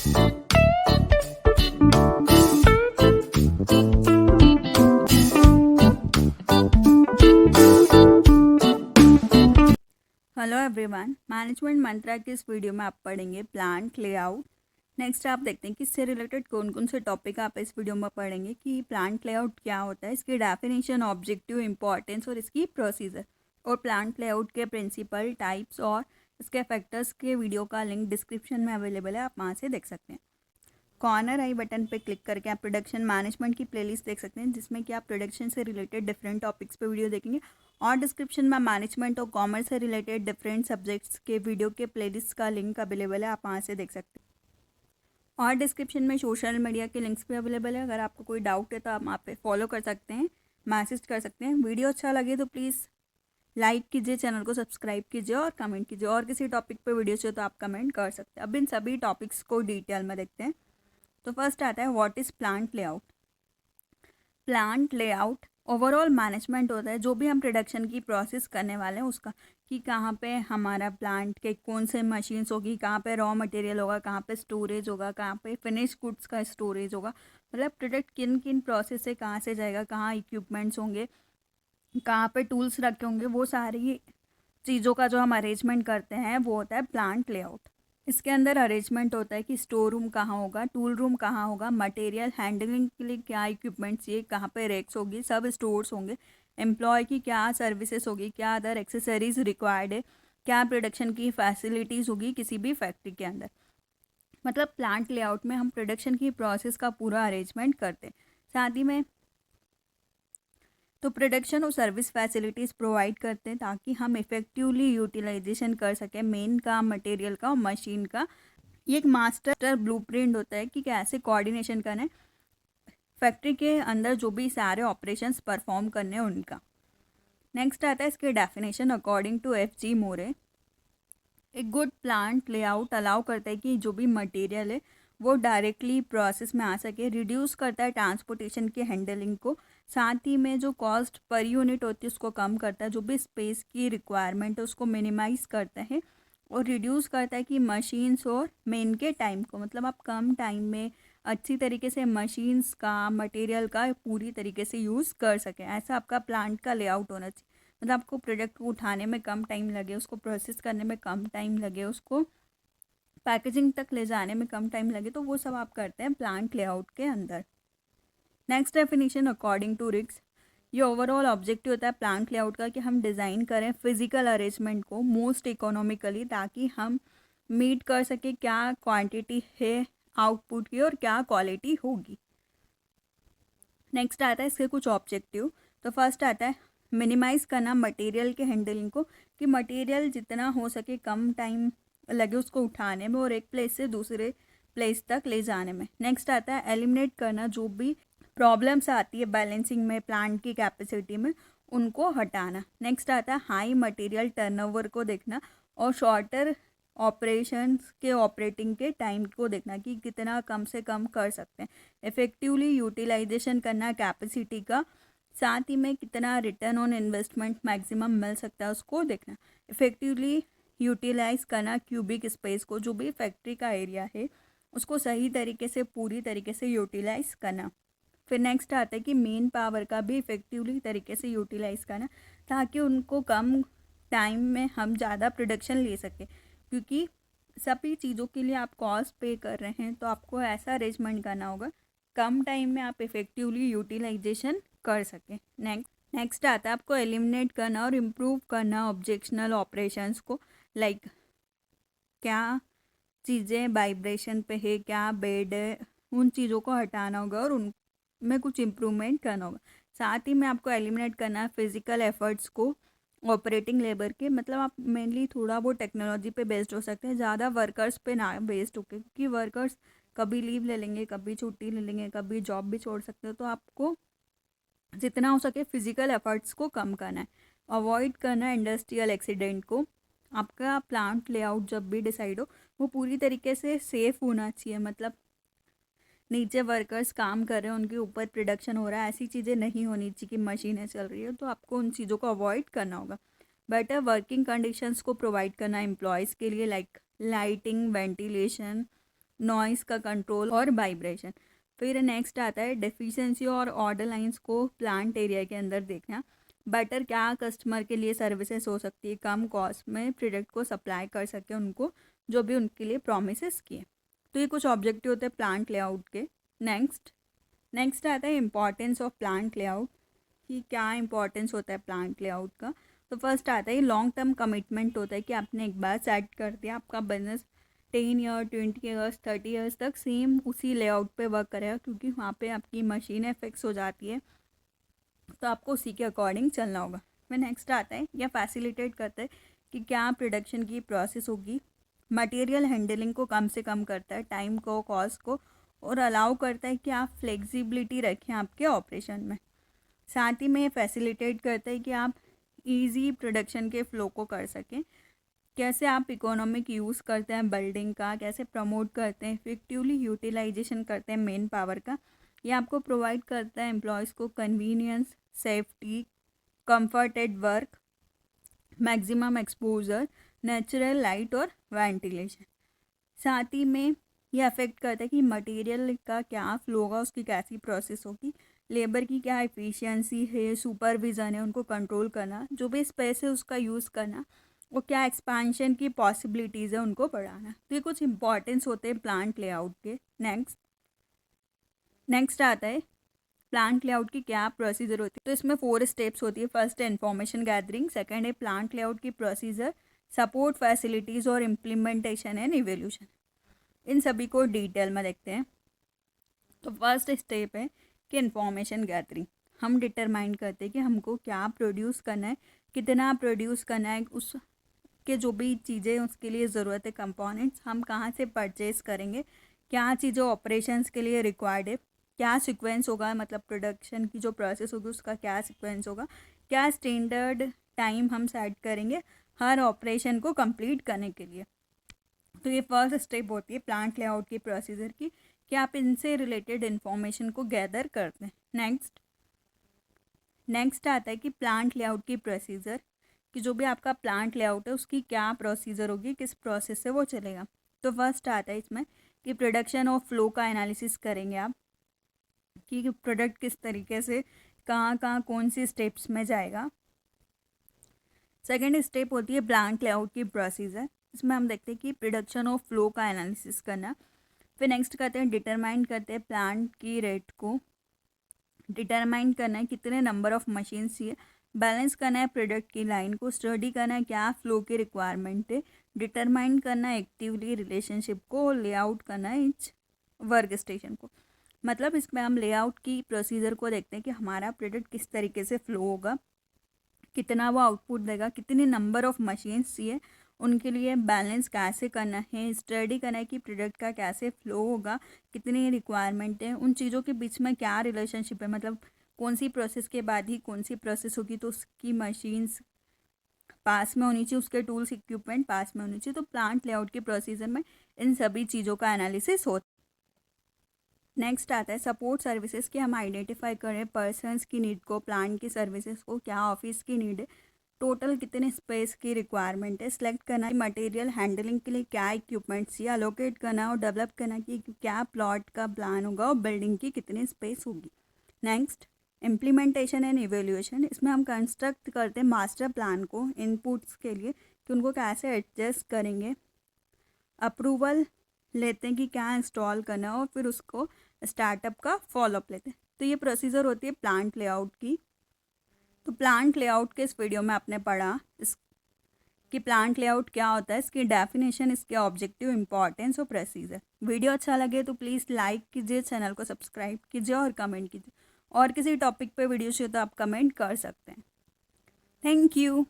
Hello everyone, management मंत्रा की इस video में आप पढ़ेंगे प्लांट लेआउट। नेक्स्ट आप देखते हैं कि इससे रिलेटेड कौन कौन से टॉपिक आप इस वीडियो में पढ़ेंगे कि प्लांट लेआउट क्या होता है, इसकी डेफिनेशन, ऑब्जेक्टिव, इंपॉर्टेंस और इसकी प्रोसीजर, और प्लांट लेआउट के प्रिंसिपल, टाइप्स और इसके फैक्टर्स के वीडियो का लिंक डिस्क्रिप्शन में अवेलेबल है, आप वहाँ से देख सकते हैं। कॉर्नर आई बटन पे क्लिक करके आप प्रोडक्शन मैनेजमेंट की प्लेलिस्ट देख सकते हैं, जिसमें कि आप प्रोडक्शन से रिलेटेड डिफरेंट टॉपिक्स पे वीडियो देखेंगे, और डिस्क्रिप्शन में मैनेजमेंट और कॉमर्स से रिलेटेड डिफरेंट सब्जेक्ट्स के वीडियो के प्लेलिस्ट का लिंक अवेलेबल है, आप वहाँ से देख सकते हैं। और डिस्क्रिप्शन में सोशल मीडिया के लिंक्स भी अवेलेबल है, अगर आपको कोई डाउट है तो आप वहाँ पे फॉलो कर सकते हैं, मैसेज कर सकते हैं। वीडियो अच्छा लगे तो प्लीज़ लाइक कीजिए, चैनल को सब्सक्राइब कीजिए और कमेंट कीजिए, और किसी टॉपिक पर वीडियो चाहिए तो आप कमेंट कर सकते हैं। अब इन सभी टॉपिक्स को डिटेल में देखते हैं। तो फर्स्ट आता है what is plant layout. Plant layout overall management होता है, जो भी हम प्रोडक्शन की प्रोसेस करने वाले हैं उसका, कि कहाँ पे हमारा प्लांट के कौन से मशीन्स होगी, कहाँ पे रॉ मटेरियल होगा, कहाँ पे स्टोरेज होगा, कहाँ पे फिनिश गुड्स का स्टोरेज होगा, मतलब प्रोडक्ट किन किन प्रोसेस से कहाँ से जाएगा, कहाँ इक्विपमेंट्स होंगे, कहाँ पे टूल्स रखे होंगे, वो सारी चीज़ों का जो हम अरेंजमेंट करते हैं वो होता है प्लांट लेआउट। इसके अंदर अरेंजमेंट होता है कि स्टोर रूम कहाँ होगा, टूल रूम कहाँ होगा, मटेरियल हैंडलिंग के लिए क्या इक्विपमेंट्स चाहिए, कहाँ पे रेक्स होगी, सब स्टोर्स होंगे, एम्प्लॉय की क्या सर्विसेज होगी, क्या अदर एक्सेसरीज रिक्वायर्ड है, क्या प्रोडक्शन की फैसिलिटीज़ होगी किसी भी फैक्ट्री के अंदर। मतलब प्लांट लेआउट में हम प्रोडक्शन की प्रोसेस का पूरा अरेंजमेंट करते हैं। साथ ही में तो प्रोडक्शन और सर्विस फैसिलिटीज़ प्रोवाइड करते हैं ताकि हम इफ़ेक्टिवली यूटिलाइजेशन कर सकें मेन का, मटेरियल का और मशीन का। ये एक मास्टर ब्लूप्रिंट होता है कि कैसे कोऑर्डिनेशन करना है फैक्ट्री के अंदर, जो भी सारे ऑपरेशंस परफॉर्म करने हैं उनका। नेक्स्ट आता है इसके डेफिनेशन अकॉर्डिंग टू F.G. मोरे। एक गुड प्लांट लेआउट अलाउ करता है कि जो भी मटेरियल है वो डायरेक्टली प्रोसेस में आ सके, रिड्यूस करता है ट्रांसपोर्टेशन की हैंडलिंग को, साथ ही में जो कॉस्ट पर यूनिट होती है उसको कम करता है, जो भी स्पेस की रिक्वायरमेंट है उसको मिनिमाइज करता है, और रिड्यूस करता है कि मशीन्स और मेन के टाइम को, मतलब आप कम टाइम में अच्छी तरीके से मशीन्स का, मटेरियल का पूरी तरीके से यूज़ कर सकें। ऐसा आपका प्लांट का लेआउट होना चाहिए, मतलब आपको प्रोडक्ट को उठाने में कम टाइम लगे, उसको प्रोसेस करने में कम टाइम लगे, उसको पैकेजिंग तक ले जाने में कम टाइम लगे, तो वो सब आप करते हैं प्लांट लेआउट के अंदर। नेक्स्ट डेफिनेशन अकॉर्डिंग टू रिक्स। ये ओवरऑल ऑब्जेक्टिव होता है प्लांट लेआउट का कि हम डिज़ाइन करें फिजिकल अरेंजमेंट को मोस्ट इकोनॉमिकली, ताकि हम मीट कर सके क्या क्वांटिटी है आउटपुट की और क्या क्वालिटी होगी। नेक्स्ट आता है इसके कुछ ऑब्जेक्टिव। तो फर्स्ट आता है मिनिमाइज़ करना मटेरियल के हैंडलिंग को, कि मटेरियल जितना हो सके कम टाइम लगे उसको उठाने में और एक प्लेस से दूसरे प्लेस तक ले जाने में। नेक्स्ट आता है एलिमिनेट करना जो भी प्रॉब्लम्स आती है बैलेंसिंग में, प्लांट की कैपेसिटी में, उनको हटाना। नेक्स्ट आता है हाई मटेरियल टर्नओवर को देखना और शॉर्टर ऑपरेशंस के ऑपरेटिंग के टाइम को देखना कि कितना कम से कम कर सकते हैं, इफ़ेक्टिवली यूटिलाइजेशन करना कैपेसिटी का, साथ ही में कितना रिटर्न ऑन इन्वेस्टमेंट मैक्सिमम मिल सकता है उसको देखना, इफ़ेक्टिवली यूटिलाइज करना क्यूबिक स्पेस को, जो भी फैक्ट्री का एरिया है उसको सही तरीके से पूरी तरीके से यूटिलाइज करना। फिर नेक्स्ट आता है कि मेन पावर का भी इफ़ेक्टिवली तरीके से यूटिलाइज करना, ताकि उनको कम टाइम में हम ज़्यादा प्रोडक्शन ले सकें, क्योंकि सभी चीज़ों के लिए आप कॉस्ट पे कर रहे हैं, तो आपको ऐसा अरेंजमेंट करना होगा कम टाइम में आप इफ़ेक्टिवली यूटिलाइजेशन कर सकें। नेक्स्ट आता है आपको एलिमिनेट करना और इम्प्रूव करना ऑब्जेक्शनल ऑपरेशंस को, लाइक क्या चीज़ें वाइब्रेशन पे है, क्या बेड है, उन चीज़ों को हटाना होगा और उनमें कुछ इम्प्रूवमेंट करना होगा। साथ ही में आपको एलिमिनेट करना है फिज़िकल एफर्ट्स को ऑपरेटिंग लेबर के, मतलब आप मेनली थोड़ा वो टेक्नोलॉजी पे बेस्ड हो सकते हैं, ज़्यादा वर्कर्स पे ना बेस्ड होके, क्योंकि वर्कर्स कभी लीव ले लेंगे, कभी छुट्टी ले लेंगे, कभी जॉब भी छोड़ सकते हो, तो आपको जितना हो सके फिज़िकल एफर्ट्स को कम करना है। अवॉइड करना है इंडस्ट्रियल एक्सीडेंट को। आपका प्लांट लेआउट जब भी डिसाइड हो वो पूरी तरीके से सेफ़ होना चाहिए, मतलब नीचे वर्कर्स काम कर रहे हैं, उनके ऊपर प्रोडक्शन हो रहा है, ऐसी चीज़ें नहीं होनी चाहिए कि मशीनें चल रही है, तो आपको उन चीज़ों को अवॉइड करना होगा। बेटर वर्किंग कंडीशंस को प्रोवाइड करना एम्प्लॉयज़ के लिए, लाइक लाइटिंग, वेंटिलेशन, नॉइस का कंट्रोल और वाइब्रेशन। फिर नेक्स्ट आता है डेफिशिएंसी और ऑर्डर लाइंस को प्लांट एरिया के अंदर देखना। बेटर क्या कस्टमर के लिए सर्विसेज हो सकती है, कम कॉस्ट में प्रोडक्ट को सप्लाई कर सके उनको, जो भी उनके लिए प्रोमिस किए। तो ये कुछ ऑब्जेक्टिव होते हैं प्लांट लेआउट के। नेक्स्ट आता है इम्पॉर्टेंस ऑफ प्लांट लेआउट, कि क्या इंपॉर्टेंस होता है प्लांट लेआउट का। तो फर्स्ट आता है लॉन्ग टर्म कमिटमेंट होता है कि आपने एक बार सेट कर दिया, आपका बिजनेस 10 ईयर 20 ईयर्स 30 ईयर्स तक सेम उसी लेआउट पे वर्क करेगा, क्योंकि वहाँ पे आपकी मशीनें फिक्स हो जाती है, तो आपको उसी के अकॉर्डिंग चलना होगा। फिर नेक्स्ट आता है या फैसिलिटेट करता है कि क्या प्रोडक्शन की प्रोसेस होगी। मटेरियल हैंडलिंग को कम से कम करता है, टाइम को, कॉस्ट को, और अलाउ करता है कि आप फ्लेक्सिबिलिटी रखें आपके ऑपरेशन में। साथ ही में फैसिलिटेट करता है कि आप इजी प्रोडक्शन के फ़्लो को कर सकें। कैसे आप इकोनॉमिक यूज़ करते हैं बिल्डिंग का, कैसे प्रमोट करते हैं, इफेक्टिवली यूटिलाइजेशन करते हैं मेन पावर का। ये आपको प्रोवाइड करता है एम्प्लॉयज़ को convenience, safety, comfort at work, maximum exposure, natural light और वेंटिलेशन। साथ ही में ये अफेक्ट करता है कि मटेरियल का क्या फ्लो होगा, उसकी कैसी प्रोसेस होगी, लेबर की क्या एफिशिएंसी है, सुपरविज़न है, उनको कंट्रोल करना, जो भी स्पेस है उसका यूज़ करना, और क्या एक्सपेंशन की पॉसिबिलिटीज़ है उनको बढ़ाना। तो ये कुछ इंपॉर्टेंस होते हैं प्लांट लेआउट के। नेक्स्ट आता है प्लांट लेआउट की क्या प्रोसीजर होती है। तो इसमें 4 स्टेप्स होती है। फर्स्ट है इन्फॉर्मेशन गैदरिंग, सेकंड है प्लांट लेआउट की प्रोसीजर, सपोर्ट फैसिलिटीज़ और इम्प्लीमेंटेशन एंड इवोल्यूशन। इन सभी को डिटेल में देखते हैं। तो फर्स्ट स्टेप है कि इन्फॉर्मेशन गैदरिंग। हम डिटरमाइन करते हैं कि हमको क्या प्रोड्यूस करना है, कितना प्रोड्यूस करना है, उसके जो भी चीज़ें उसके लिए ज़रूरत है, कंपोनेंट्स हम कहाँ से परचेज़ करेंगे, क्या चीज़ें ऑपरेशंस के लिए रिक्वायर्ड है, क्या सीक्वेंस होगा, मतलब प्रोडक्शन की जो प्रोसेस होगी उसका क्या सीक्वेंस होगा, क्या स्टैंडर्ड टाइम हम सेट करेंगे हर ऑपरेशन को कंप्लीट करने के लिए। तो ये फर्स्ट स्टेप होती है प्लांट लेआउट की प्रोसीजर की, कि आप इनसे रिलेटेड इन्फॉर्मेशन को गैदर करते हैं। नेक्स्ट आता है कि प्लांट लेआउट की प्रोसीजर, कि जो भी आपका प्लांट लेआउट है उसकी क्या प्रोसीजर होगी, किस प्रोसेस से वो चलेगा। तो फर्स्ट आता है इसमें कि प्रोडक्शन और फ्लो का एनालिसिस करेंगे आप, कि प्रोडक्ट किस तरीके से कहाँ कहाँ कौन सी स्टेप्स में जाएगा। सेकेंड स्टेप होती है प्लांट लेआउट की प्रोसीजर, इसमें हम देखते हैं कि प्रोडक्शन और फ्लो का एनालिसिस करना। फिर नेक्स्ट करते हैं डिटरमाइन करते हैं प्लांट की रेट को, डिटरमाइन करना है कितने नंबर ऑफ मशीन्स चाहिए, बैलेंस करना है प्रोडक्ट की लाइन को, स्टडी करना है क्या फ्लो की रिक्वायरमेंट है, डिटरमाइन करना है एक्टिवली रिलेशनशिप को, लेआउट करना है ईच वर्क स्टेशन को। मतलब इसमें हम लेआउट की प्रोसीजर को देखते हैं कि हमारा प्रोडक्ट किस तरीके से फ्लो होगा, कितना वो आउटपुट देगा, कितनी नंबर ऑफ मशीन्स चाहिए, उनके लिए बैलेंस कैसे करना है, स्टडी करना है कि प्रोडक्ट का कैसे फ्लो होगा, कितनी रिक्वायरमेंट है, उन चीज़ों के बीच में क्या रिलेशनशिप है, मतलब कौन सी प्रोसेस के बाद ही कौन सी प्रोसेस होगी, तो उसकी मशीन्स पास में होनी चाहिए, उसके टूल्स इक्विपमेंट पास में होनी चाहिए। तो प्लांट लेआउट के प्रोसीजर में इन सभी चीज़ों का एनालिसिस होता है। नेक्स्ट आता है सपोर्ट सर्विसेज, कि हम आइडेंटिफाई करें पर्सनस की नीड को, प्लांट की सर्विसेज को, क्या ऑफिस की नीड है, टोटल कितने स्पेस की रिक्वायरमेंट है, सेलेक्ट करना है मटेरियल हैंडलिंग के लिए क्या इक्विपमेंट्स चाहिए, अलोकेट करना और डेवलप करना कि क्या प्लॉट का प्लान होगा और बिल्डिंग की कितनी स्पेस होगी। नेक्स्ट इम्प्लीमेंटेशन एंड इवेल्यूएशन, इसमें हम कंस्ट्रक्ट करते हैं मास्टर प्लान को इनपुट्स के लिए, कि उनको कैसे एडजस्ट करेंगे, अप्रूवल लेते हैं कि क्या इंस्टॉल करना है, और फिर उसको स्टार्टअप का फॉलोअप लेते हैं। तो ये प्रोसीजर होती है प्लांट लेआउट की। तो प्लांट लेआउट के इस वीडियो में आपने पढ़ा कि प्लांट लेआउट क्या होता है, इसकी डेफिनेशन, इसके ऑब्जेक्टिव, इंपॉर्टेंस और प्रोसीजर। वीडियो अच्छा लगे तो प्लीज़ लाइक कीजिए, चैनल को सब्सक्राइब कीजिए और कमेंट कीजिए। और किसी टॉपिक पे वीडियो चाहिए तो आप कमेंट कर सकते हैं। Thank you.